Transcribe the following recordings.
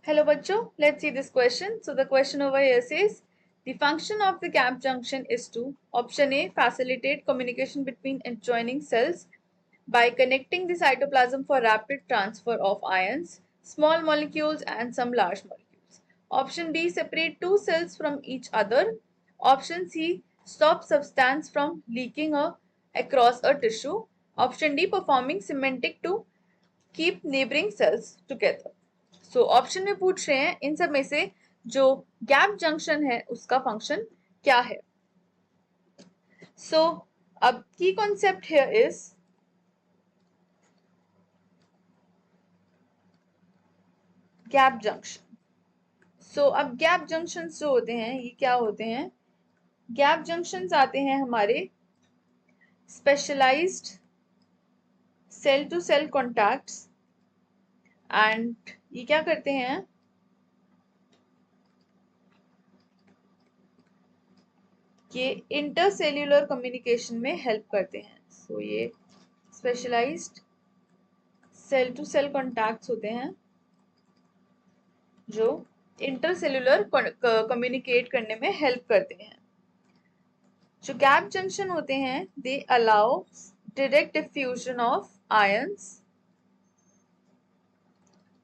Hello bachcho, let's see this question. So the question over here says, the function of the gap junction is to, option A, facilitate communication between adjoining cells by connecting the cytoplasm for rapid transfer of ions, small molecules and some large molecules. Option B, separate two cells from each other. Option C, stop substance from leaking across a tissue. Option D, performing semantic to keep neighboring cells together. So option में पूछ रहे हैं इन सब में से जो gap junction है उसका फंक्शन क्या है. सो अब की concept here is gap junction. So अब गैप जंक्शन जो होते हैं ये क्या होते हैं. गैप जंक्शन आते हैं हमारे specialised cell to cell contacts and ये क्या करते हैं, ये इंटरसेल्यूलर कम्युनिकेशन में हेल्प करते हैं. सो ये specialised cell to cell contacts होते हैं जो इंटरसेल्यूलर कम्युनिकेट करने में हेल्प करते हैं. जो गैप जंक्शन होते हैं they allow direct diffusion of ions.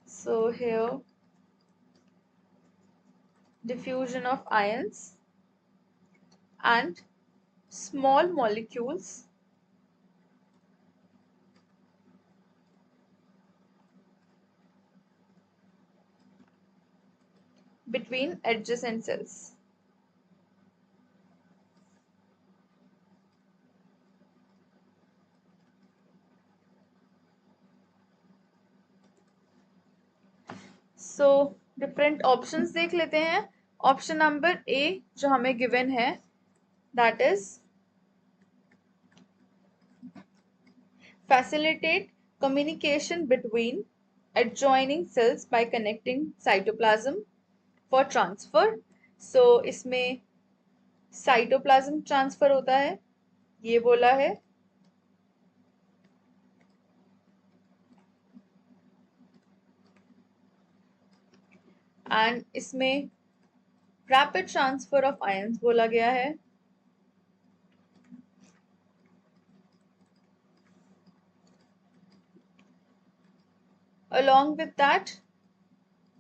So here diffusion of ions and small molecules between adjacent cells. So different options देख लेते हैं. ऑप्शन नंबर ए जो हमें गिवन है that is facilitate communication between adjoining cells by connecting cytoplasm for transfer. So इसमें cytoplasm transfer होता है ये बोला है. एंड इसमें रैपिड ट्रांसफर ऑफ आयंस बोला गया है. along with that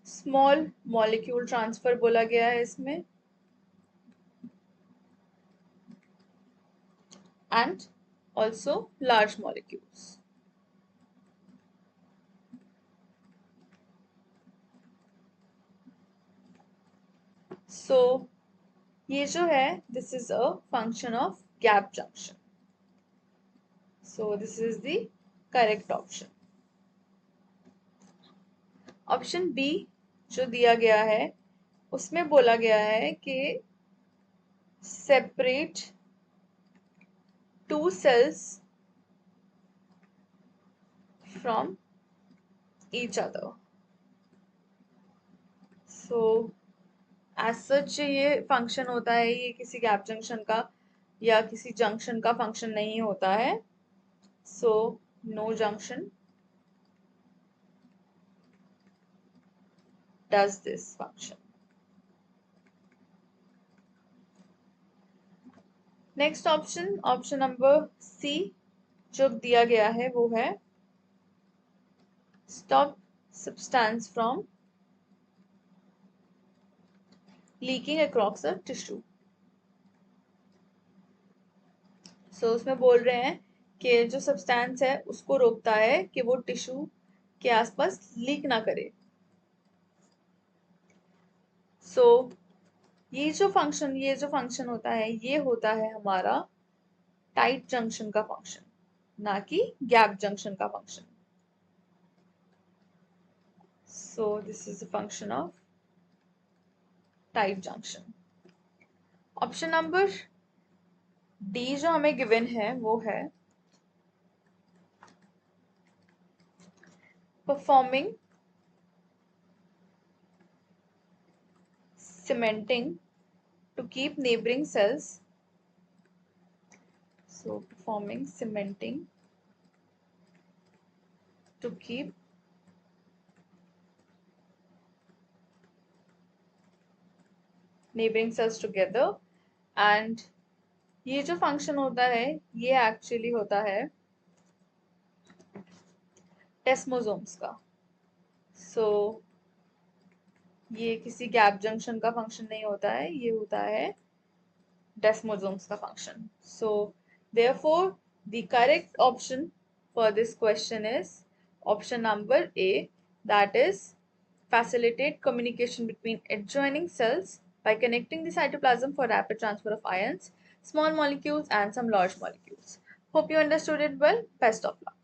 small molecule transfer बोला गया है इसमें and also large molecules. So ये जो है this is a function of gap junction. So this is the correct option. Option B जो दिया गया है उसमें बोला गया है कि separate two cells from each other. So as such ये फंक्शन होता है, ये किसी गैप जंक्शन का या किसी जंक्शन का फंक्शन नहीं होता है. So no junction does this function. Next option, option number C जो दिया गया है वो है stop substance from leaking across a tissue. सो उसमें बोल रहे हैं कि जो सब्सटेंस है उसको रोकता है कि वो टिश्यू के आसपास लीक ना करे. सो ये जो फंक्शन होता है ये होता है हमारा टाइट जंक्शन का फंक्शन, ना कि गैप जंक्शन का function. So this is the function of tight junction. Option number D जो हमें गिवन है वो है performing cementing to keep neighboring cells. So performing cementing to keep neighboring cells together, and ये जो function होता है ये actually होता है desmosomes का. So ये किसी gap junction का function नहीं होता है, ये होता है desmosomes का function. So therefore the correct option for this question is option number A, that is facilitate communication between adjoining cells by connecting the cytoplasm for rapid transfer of ions, small molecules and some large molecules. Hope you understood it well. Best of luck.